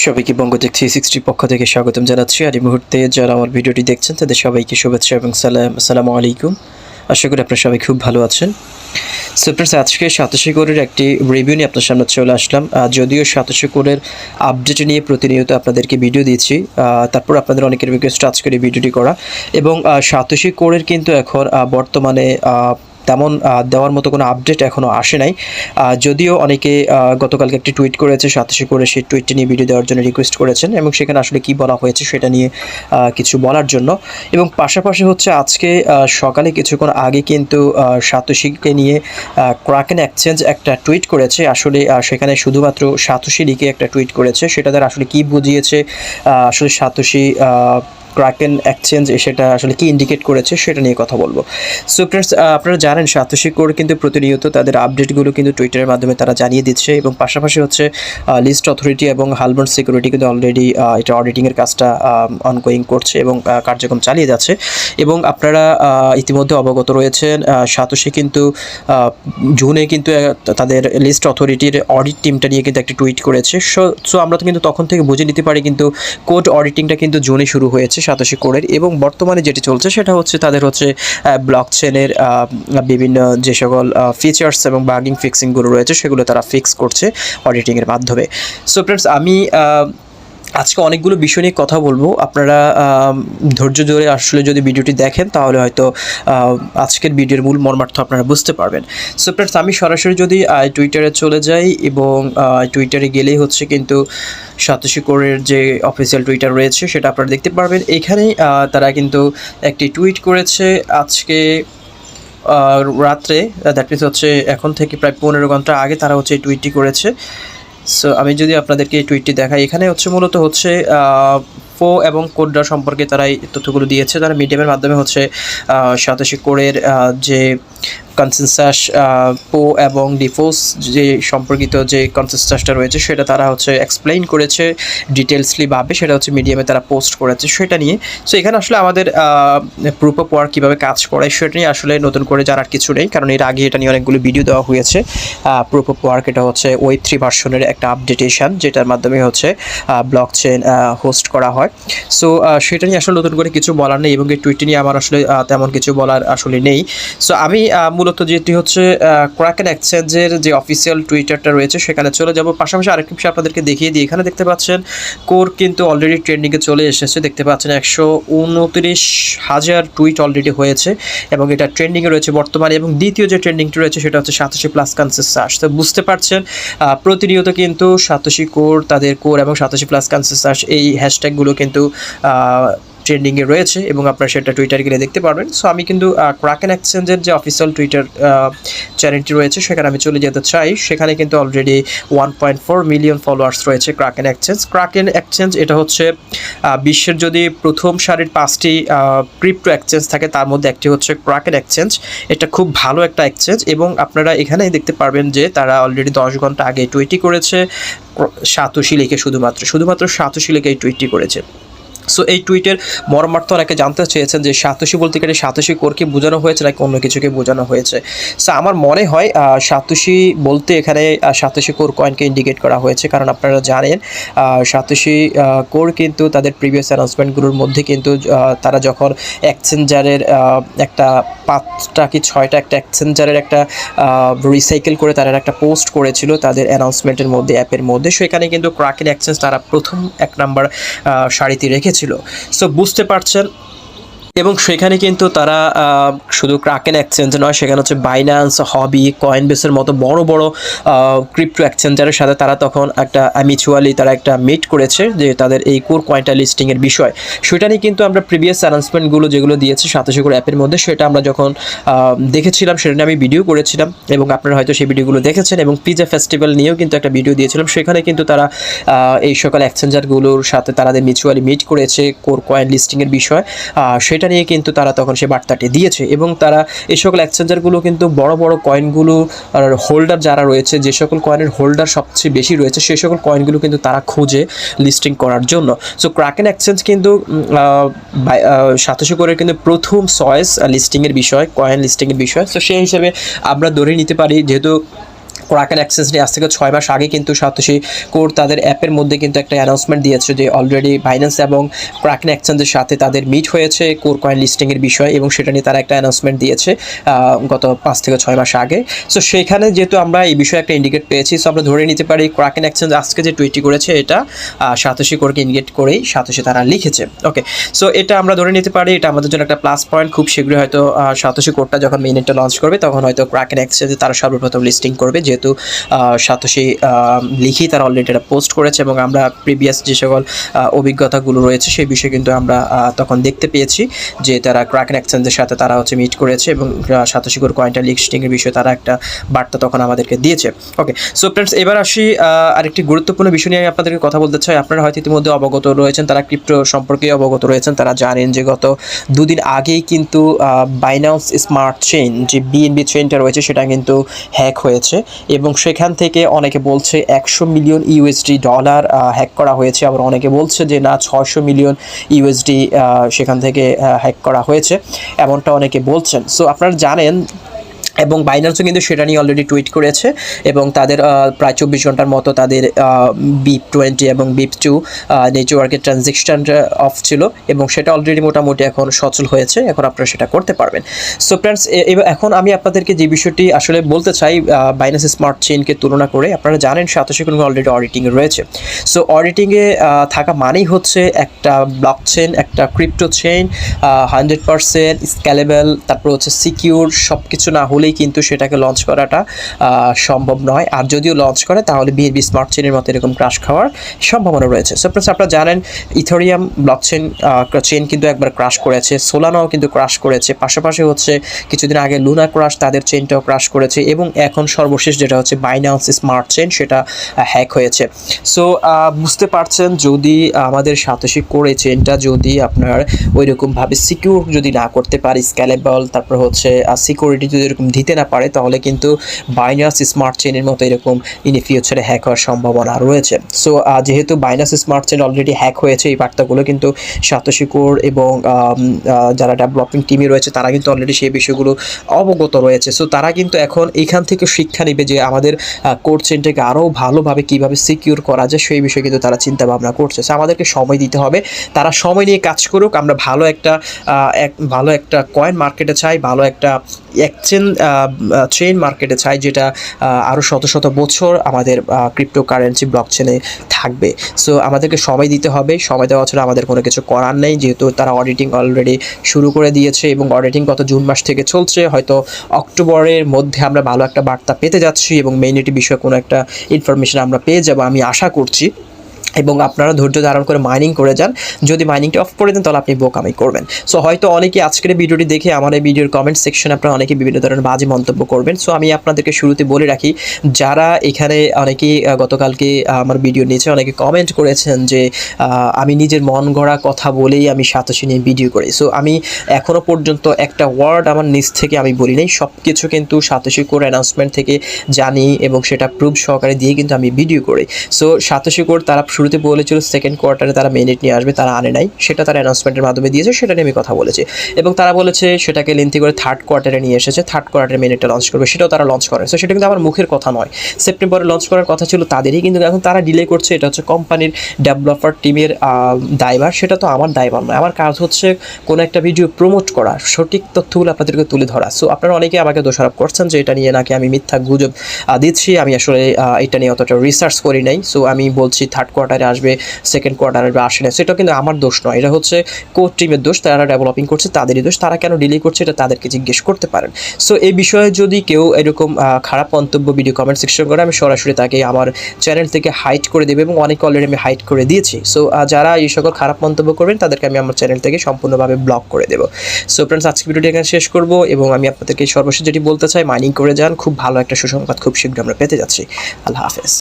সবাইকে বঙ্গটেক 360 পক্ষ থেকে স্বাগতম জানাচ্ছি। আর এই মুহূর্তে যারা আমার ভিডিওটি দেখছেন তাদের সবাইকে শুভেচ্ছা এবং আসসালামু আলাইকুম। আশা করি আপনারা সবাই খুব ভালো আছেন। সো ফ্রেন্ডস, আজকে সাতোশি কোরের একটি রিভিউ নিয়ে আপনার সামনে চলে আসলাম। যদিও সাতোশি কোরের আপডেট নিয়ে প্রতিনিয়ত আপনাদেরকে ভিডিও দিচ্ছি, তারপর আপনাদের অনেকের রিকোয়েস্ট আজকের এই ভিডিওটি করা। এবং সাতোশি কোরের কিন্তু এখন বর্তমানে তেমন দেওয়ার মতো কোনো আপডেট এখনও আসে নাই। যদিও অনেকে গতকালকে একটি টুইট করেছে সাতোশি করে, সেই টুইটটি নিয়ে ভিডিও দেওয়ার জন্য রিকোয়েস্ট করেছেন এবং সেখানে আসলে কি বলা হয়েছে সেটা নিয়ে কিছু বলার জন্য। এবং পাশাপাশি হচ্ছে আজকে সকালে কিছুক্ষণ আগে কিন্তু সাতোশিকে নিয়ে ক্রাকেন এক্সচেঞ্জ একটা টুইট করেছে। আসলে সেখানে শুধুমাত্র সাতোশি লিখে একটা টুইট করেছে, সেটা দ্বারা আসলে কি বুঝিয়েছে, আসলে সাতোশি ক্রাকেন এক্সচেঞ্জ সেটা আসলে কি ইন্ডিকেট করেছে সেটা নিয়ে কথা বলবো। সো ফ্রেন্ডস, আপনারা জানেন সাতোশি কোর কিন্তু প্রতিনিয়ত তাদের আপডেটগুলো কিন্তু টুইটারের মাধ্যমে তারা জানিয়ে দিচ্ছে এবং পাশাপাশি হচ্ছে লিস্ট অথরিটি এবং হালবন্ড সিকিউরিটি কিন্তু অলরেডি এটা অডিটিংয়ের কাজটা অনগোয়িং করছে এবং কার্যক্রম চালিয়ে যাচ্ছে। এবং আপনারা ইতিমধ্যে অবগত রয়েছেন সাতোশি কিন্তু জুনে কিন্তু তাদের লিস্ট অথরিটির অডিট টিমটা নিয়ে কিন্তু একটা টুইট করেছে। সো আমরা তো কিন্তু তখন থেকে বুঝে নিতে পারি কিন্তু কোড অডিটিংটা কিন্তু জুনে শুরু হয়েছে সাতোশি কোরের। এবং বর্তমানে যেটি চলছে সেটা হচ্ছে তাদের হচ্ছে ব্লকচেনের বিভিন্ন যে সকল ফিচার্স এবং বাগিং ফিক্সিংগুলো রয়েছে সেগুলো তারা ফিক্স করছে অডিটিংয়ের মাধ্যমে। সো ফ্রেন্ডস, আমি আজকে অনেকগুলো বিষয় নিয়ে কথা বলবো। আপনারা ধৈর্য ধরে আসলে যদি ভিডিওটি দেখেন তাহলে হয়তো আজকের ভিডিওর মূল মর্মার্থ আপনারা বুঝতে পারবেন। সো ফ্রেন্ডস, আমি সরাসরি যদি টুইটারে চলে যাই এবং টুইটারে গেলেই হচ্ছে কিন্তু সাতোশি কোরের যে অফিসিয়াল টুইটার রয়েছে সেটা আপনারা দেখতে পারবেন। এইখানেই তারা কিন্তু একটি টুইট করেছে আজকে রাত্রে, দ্যাট মিনস হচ্ছে এখন থেকে প্রায় 15 ঘন্টা আগে তারা হচ্ছে এই টুইটটি করেছে। সো আমি যদি আপনাদেরকে এই টুইটটি দেখাই, এখানে হচ্ছে মূলত হচ্ছে ফো এবং কোডরা সম্পর্কে তারা এই তথ্যগুলো দিয়েছে। তারা মিডিয়ামের মাধ্যমে হচ্ছে সাতোশি কোরের যে কনসেনসাস পো এবং ডিফোস যে সম্পর্কিত যে কনসেনসাসটা রয়েছে সেটা তারা হচ্ছে এক্সপ্লেইন করেছে ডিটেলসলিভাবে, সেটা হচ্ছে মিডিয়ামে তারা পোস্ট করেছে সেটা নিয়ে। সো এখানে আসলে আমাদের প্রুফ অফ ওয়ার্ক কীভাবে কাজ করে সেটা নিয়ে আসলে নতুন করে জানার কিছু নেই, কারণ এর আগে এটা নিয়ে অনেকগুলো ভিডিও দেওয়া হয়েছে। প্রুফ অফ ওয়ার্ক এটা হচ্ছে ওয়েব 3 ভার্সনের একটা আপডেটেশন, যেটার মাধ্যমে হচ্ছে ব্লকচেন হোস্ট করা হয়। সো সেটা নিয়ে আসলে নতুন করে কিছু বলার নেই এবং এই টুইটটি নিয়ে আমার আসলে তেমন কিছু বলার আসলে নেই। সো আমি মূলত যেটি হচ্ছে ক্রাকেন এক্সচেঞ্জের যে অফিসিয়াল টুইটারটা রয়েছে সেখানে চলে যাব। পাশাপাশি আরেকটি বিষয় আপনাদেরকে দেখিয়ে দিই। এখানে দেখতে পাচ্ছেন কোর কিন্তু অলরেডি ট্রেন্ডিংয়ে চলে এসেছে। দেখতে পাচ্ছেন 129,000 টুইট অলরেডি হয়েছে এবং এটা ট্রেন্ডিংয়ে রয়েছে বর্তমানে। এবং দ্বিতীয় যে ট্রেন্ডিংটি রয়েছে সেটা হচ্ছে সাতোশি প্লাস কনসেনসাস। তো বুঝতে পারছেন প্রতিনিয়ত কিন্তু সাতোশি কোর, তাদের কোর এবং সাতোশি প্লাস কনসেনসাস এই হ্যাশট্যাগুলো কিন্তু ট্রেন্ডিংয়ে রয়েছে এবং আপনারা সেটা টুইটার গেলে দেখতে পারবেন। সো আমি কিন্তু ক্রাকেন এক্সচেঞ্জের যে অফিসিয়াল টুইটার চ্যানেলটি রয়েছে সেখানে আমি চলে যেতে চাই। সেখানে কিন্তু অলরেডি 1.4 মিলিয়ন ফলোয়ার্স রয়েছে ক্রাকেন এক্সচেঞ্জ। ক্রাকেন এক্সচেঞ্জ এটা হচ্ছে বিশ্বের যদি প্রথম সারির 5টি ক্রিপ্টো এক্সচেঞ্জ থাকে তার মধ্যে একটি হচ্ছে ক্রাকেন এক্সচেঞ্জ। এটা খুব ভালো একটা এক্সচেঞ্জ এবং আপনারা এখানেই দেখতে পারবেন যে তারা অলরেডি 10 ঘন্টা আগে টুইটই করেছে সাতোশি লিখে, শুধুমাত্র সাতোশি লিখে এই টুইটটি করেছে। সো এই টুইটের মর্মার্থ অনেকে জানতে চেয়েছেন যে সাতোশি বলতে গেলে সাতোশি কোরকে বোঝানো হয়েছে নাকি অন্য কিছুকে বোঝানো হয়েছে। সো আমার মনে হয় সাতোশি বলতে এখানে সাতোশি কোর কয়েনকে ইন্ডিকেট করা হয়েছে, কারণ আপনারা জানেন সাতোশি কোর কিন্তু তাদের প্রিভিয়াস অ্যানাউন্সমেন্টগুলোর মধ্যে কিন্তু তারা যখন এক্সচেঞ্জারের একটা 5টা কি 6টা একটা এক্সচেঞ্জারের একটা রিসাইকেল করে তারা একটা পোস্ট করেছিল তাদের অ্যানাউন্সমেন্টের মধ্যে, অ্যাপের মধ্যে। সেখানে কিন্তু ক্রাকেন এক্সচেঞ্জ তারা প্রথম 1 নাম্বার সারিতে রেখেছিল। সো বুঝতে পারছেন। এবং সেখানে কিন্তু তারা শুধু ক্রাকেন এক্সচেঞ্জ নয়, সেখানে হচ্ছে বাইন্যান্স, হবি, কয়েনবেসের মতো বড় বড় ক্রিপ্টো এক্সচেঞ্জারের সাথে তারা তখন একটা মিউচুয়ালি তারা একটা মিট করেছে যে তাদের এই কোর কয়েনটা লিস্টিংয়ের বিষয়। সেটা নিয়ে কিন্তু আমরা প্রিভিয়াস অ্যানাউন্সমেন্টগুলো যেগুলো দিয়েছে সাতোশি কোর অ্যাপের মধ্যে সেটা আমরা যখন দেখেছিলাম সেটা নিয়ে আমি ভিডিও করেছিলাম এবং আপনারা হয়তো সেই ভিডিওগুলো দেখেছেন। এবং পিজা ফেস্টিভ্যাল নিয়েও কিন্তু একটা ভিডিও দিয়েছিলাম, সেখানে কিন্তু তারা এই সকল এক্সচেঞ্জারগুলোর সাথে তাদের মিউচুয়ালি মিট করেছে কোর কয়েন লিস্টিংয়ের বিষয়। সেটা নিয়ে কিন্তু তারা তখন সে বার্তাটি দিয়েছে এবং তারা এই সকল এক্সচেঞ্জারগুলো কিন্তু বড় বড় কয়েনগুলো হোল্ডার যারা রয়েছে, যে সকল কয়েনের হোল্ডার সবচেয়ে বেশি রয়েছে সেই সকল কয়েনগুলো কিন্তু তারা খুঁজে লিস্টিং করার জন্য। সো ক্রাকেন এক্সচেঞ্জ কিন্তু সাতোশি কোরের কিন্তু প্রথম চয়েস লিস্টিংয়ের বিষয়, কয়েন লিস্টিংয়ের বিষয়। সো সেই হিসেবে আমরা ধরে নিতে পারি যেহেতু ক্রাকেন এক্সচেঞ্জ নিয়ে আজ থেকে 6 মাস আগে কিন্তু সাতোশি কোর তাদের অ্যাপের মধ্যে কিন্তু একটা অ্যানাউন্সমেন্ট দিয়েছে যে অলরেডি বাইন্যান্স এবং ক্রাকেন এক্সচেঞ্জের সাথে তাদের মিট হয়েছে কোর কয়েন লিস্টিংয়ের বিষয়ে, এবং সেটা নিয়ে তারা একটা অ্যানাউন্সমেন্ট দিয়েছে গত 5 থেকে 6 মাস আগে। সো সেখানে যেহেতু আমরা এই বিষয়ে একটা ইন্ডিকেট পেয়েছি, সো আমরা ধরে নিতে পারি ক্রাকেন এক্সচেঞ্জ আজকে যে টুইটটি করেছে এটা সাতোশি কোরকে ইন্ডিকেট করেই সাতোশি তারা লিখেছে। ওকে, সো এটা আমরা ধরে নিতে পারি, এটা আমাদের জন্য একটা প্লাস পয়েন্ট। খুব শীঘ্রই হয়তো সাতোশি কোরটা যখন মেইনেটটা লঞ্চ করবে তখন হয়তো ক্রাকেন এক্সচেঞ্জে তারা সর্বপ্রথম লিস্টিং করবে, যেহেতু সাতোশি লিখি তারা অলরেডি এটা পোস্ট করেছে, এবং আমরা প্রিভিয়াস যে সকল অভিজ্ঞতাগুলো রয়েছে সেই বিষয়ে কিন্তু আমরা তখন দেখতে পেয়েছি যে তারা ক্রাকেন এক্সচেঞ্জের সাথে তারা হচ্ছে মিট করেছে, এবং সাতোশি কোর কয়েনটা লিস্টিংয়ের বিষয়ে তারা একটা বার্তা তখন আমাদেরকে দিয়েছে। ওকে, সো ফ্রেন্ডস, এবার আসি আরেকটি গুরুত্বপূর্ণ বিষয় নিয়ে আমি আপনাদেরকে কথা বলতে চাই। আপনারা হয়তো ইতিমধ্যে অবগত রয়েছেন, তারা ক্রিপ্টো সম্পর্কে অবগত রয়েছেন, তারা জানেন যে গত 2 দিন আগেই কিন্তু বাইন্যান্স স্মার্ট চেইন যে বিএনবি চেইনটা রয়েছে সেটা কিন্তু হ্যাক হয়েছে, এবং সেখান থেকে অনেকে বলছে 100 মিলিয়ন ইউএসডি ডলার হ্যাক করা হয়েছে, আবার অনেকে বলছে যে না 600 মিলিয়ন ইউএসডি সেখান থেকে হ্যাক করা হয়েছে, এমনটা অনেকে বলছেন। সো আপনারা জানেন, এবং বাইন্যান্সও কিন্তু সেটা নিয়ে অলরেডি টুইট করেছে, এবং তাদের প্রায় 24 ঘন্টার মতো তাদের BIP20 এবং BIP2 নেটওয়ার্কের ট্রানজ্যাকশন অফ ছিল, এবং সেটা অলরেডি মোটামুটি এখন সচল হয়েছে, এখন আপনারা সেটা করতে পারবেন। সো ফ্রেন্ডস, এখন আমি আপনাদেরকে যে বিষয়টি আসলে বলতে চাই বাইন্যান্স স্মার্ট চেইনকে তুলনা করে, আপনারা জানেন সাতোশি কোর অলরেডি অডিটিংয়ে রয়েছে। সো অডিটিংয়ে থাকা মানেই হচ্ছে একটা ব্লক চেইন, একটা ক্রিপ্টো চেইন 100% স্কেলেবল, তারপর হচ্ছে সিকিউর, সব কিছু না হলে কিন্তু সেটাকে লঞ্চ করাটা সম্ভব নয়, আর যদিও লঞ্চ করে তাহলে বিএনবি স্মার্ট চেইনের মতো এরকম ক্রাশ খাওয়ার সম্ভাবনা রয়েছে। সো ফ্রেন্ডস, আপনারা জানেন ইথেরিয়াম ব্লকচেইন চেইন কিন্তু একবার ক্রাশ করেছে, সোলানাও কিন্তু ক্রাশ করেছে, পাশাপাশি হচ্ছে কিছুদিন আগে লুনা ক্রাশ তাদের চেইনটাও ক্রাশ করেছে, এবং এখন সর্বশেষ যেটা হচ্ছে বাইন্যান্স স্মার্ট চেইন সেটা হ্যাক হয়েছে। সো বুঝতে পারছেন, যদি আমাদের সাতোশি কোরে চেইনটা যদি আপনার ওইরকমভাবে সিকিউর যদি না করতে পারি, স্কেলেবল, তারপর হচ্ছে সিকিউরিটি যদি এরকম দিতে না পারে, তাহলে কিন্তু বাইন্যান্স স্মার্ট চেইনের মতো এরকম ইন ফিউচারে হ্যাক হওয়ার সম্ভাবনা রয়েছে। সো যেহেতু Binance smart chain already hack হয়েছে, এই বার্তাগুলো কিন্তু সাতোশি কোর এবং যারা ডেভেলপিং টিমে রয়েছে তারা কিন্তু অলরেডি সেই বিষয়গুলো অবগত রয়েছে। সো তারা কিন্তু এখন এখান থেকে শিক্ষা নেবে যে আমাদের কোর চেইনটাকে আরও ভালোভাবে কীভাবে সিকিউর করা যায়, সেই বিষয়ে কিন্তু তারা চিন্তা ভাবনা করছে। সো আমাদেরকে সময় দিতে হবে, তারা সময় নিয়ে কাজ করুক। আমরা ভালো একটা কয়েন মার্কেটে চাই, ভালো একটা এক্সচেঞ্জ চেইন মার্কেটে চাই, যেটা আরও শত শত বছর আমাদের ক্রিপ্টোকারেন্সি ব্লকচেনে থাকবে। সো আমাদেরকে সময় দিতে হবে, সময় দেওয়া ছাড়া আমাদের কোনো কিছু করার নেই, যেহেতু তারা অডিটিং অলরেডি শুরু করে দিয়েছে, এবং অডিটিং গত জুন মাস থেকে চলছে। হয়তো অক্টোবরের মধ্যে আমরা ভালো একটা বার্তা পেতে যাচ্ছি, এবং মেইনেটি বিষয়ে কোনো একটা ইনফরমেশন আমরা পেয়ে যাব আমি আশা করছি। এবং আপনারা ধৈর্য ধারণ করে মাইনিং করে যান, যদি মাইনিংটা অফ করে দেন তাহলে আপনি বোকামি করবেন। সো হয়তো অনেকে আজকের ভিডিওটি দেখে আমার এই ভিডিওর কমেন্ট সেকশনে আপনারা অনেকে বিভিন্ন ধরনের বাজে মন্তব্য করবেন। সো আমি আপনাদেরকে শুরুতে বলে রাখি, যারা এখানে অনেকেই গতকালকে আমার ভিডিও নিচে অনেকে কমেন্ট করেছেন যে আমি নিজের মন গড়া কথা বলেই আমি সাতোশি নিয়ে ভিডিও করি। সো আমি এখনও পর্যন্ত একটা ওয়ার্ড আমার নিজ থেকে আমি বলি নাই, সব কিছু কিন্তু সাতোশি কোর অ্যানাউন্সমেন্ট থেকে জানি, এবং সেটা প্রুফ সহকারে দিয়ে কিন্তু আমি ভিডিও করি। সো সাতোশি কোর তারা শুরুতে বলেছিল সেকেন্ড কোয়ার্টারে তারা মেইনেট নিয়ে আসবে, তারা আনে নাই, সেটা তারা অ্যানাউন্সমেন্টের মাধ্যমে দিয়েছে, সেটা নিয়ে আমি কথা বলেছি। এবং তারা বলেছে সেটাকে লেন্থি করে থার্ড কোয়ার্টারে নিয়ে এসেছে, থার্ড কোয়ার্টারে মেইনেটটা লঞ্চ করবে, সেটাও তারা লঞ্চ করে। সো সেটা কিন্তু আমার মুখের কথা নয়, সেপ্টেম্বরে লঞ্চ করার কথা ছিল তাদেরই, কিন্তু এখন তারা ডিলে করছে, এটা হচ্ছে কোম্পানির ডেভেলপার টিমের দায়ভার, সেটা তো আমার দায়ভার নয়। আমার কাজ হচ্ছে কোনো একটা ভিডিও প্রমোট করা, সঠিক তথ্যগুলো আপনাদেরকে তুলে ধরা। সো আপনারা অনেকে আমাকে দোষারোপ করছেন যে এটা নিয়ে নাকি আমি মিথ্যা গুজব দিচ্ছি, আমি আসলে এটা নিয়ে অতটা রিসার্চ করি নাই। সো আমি বলছি থার্ড কোয়ার্টারে আসবে, সেকেন্ড কোয়ার্টারে আসে না, সেটা কিন্তু আমার দোষ নয়, এটা হচ্ছে কোর টিমের দোষ, তারা ডেভেলপিং করছে তাদেরই দোষ, তারা কেন ডিলে করছে এটা তাদেরকে জিজ্ঞেস করতে পারেন। সো এই বিষয়ে যদি কেউ এরকম খারাপ মন্তব্য ভিডিও কমেন্ট সেকশন করে, আমি সরাসরি তাকে আমার চ্যানেল থেকে হাইড করে দেবো, এবং অনেকে অলরেডি আমি হাইড করে দিয়েছি। সো যারা এই সকল খারাপ মন্তব্য করবেন তাদেরকে আমি আমার চ্যানেল থেকে সম্পূর্ণভাবে ব্লক করে দেবো। সো ফ্রেন্ডস, আজকে ভিডিওটি এখানে শেষ করবো, এবং আমি আপনাদেরকে সর্বশেষ যেটি বলতে চাই, মাইনিং করে যান, খুব ভালো একটা সুসংবাদ খুব শীঘ্র আমরা পেতে যাচ্ছি। আল্লাহ হাফেজ।